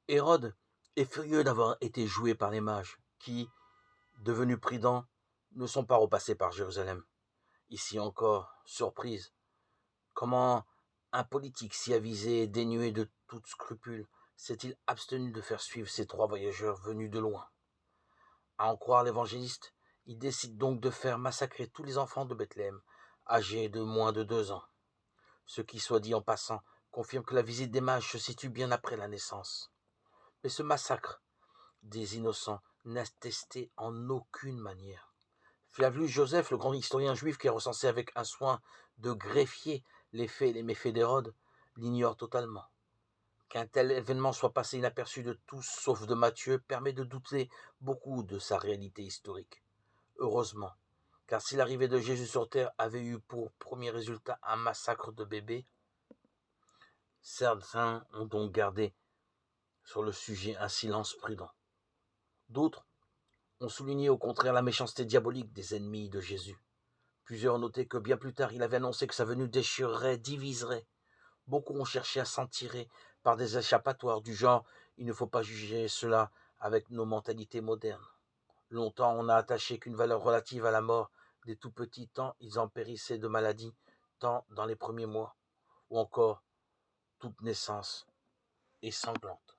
Hérode est furieux d'avoir été joué par les mages, qui, devenus prudents, ne sont pas repassés par Jérusalem. Ici encore, surprise. Comment un politique si avisé et dénué de tout scrupule s'est-il abstenu de faire suivre ces trois voyageurs venus de loin? À en croire l'évangéliste, il décide donc de faire massacrer tous les enfants de Bethléem, âgés de moins de 2 ans. Ce qui, soit dit en passant, confirme que la visite des mages se situe bien après la naissance. Mais ce massacre des innocents n'est attesté en aucune manière. Flavius Joseph, le grand historien juif qui a recensé avec un soin de greffier les faits et les méfaits d'Hérode, l'ignore totalement. Qu'un tel événement soit passé inaperçu de tous sauf de Matthieu permet de douter beaucoup de sa réalité historique. Heureusement, car si l'arrivée de Jésus sur terre avait eu pour premier résultat un massacre de bébés, certains ont donc gardé sur le sujet un silence prudent. D'autres ont souligné au contraire la méchanceté diabolique des ennemis de Jésus. Plusieurs ont noté que bien plus tard, il avait annoncé que sa venue déchirerait, diviserait. Beaucoup ont cherché à s'en tirer par des échappatoires du genre « il ne faut pas juger cela avec nos mentalités modernes ». Longtemps, on n'a attaché qu'une valeur relative à la mort des tout petits, tant ils en périssaient de maladie, tant dans les premiers mois, ou encore toute naissance est sanglante.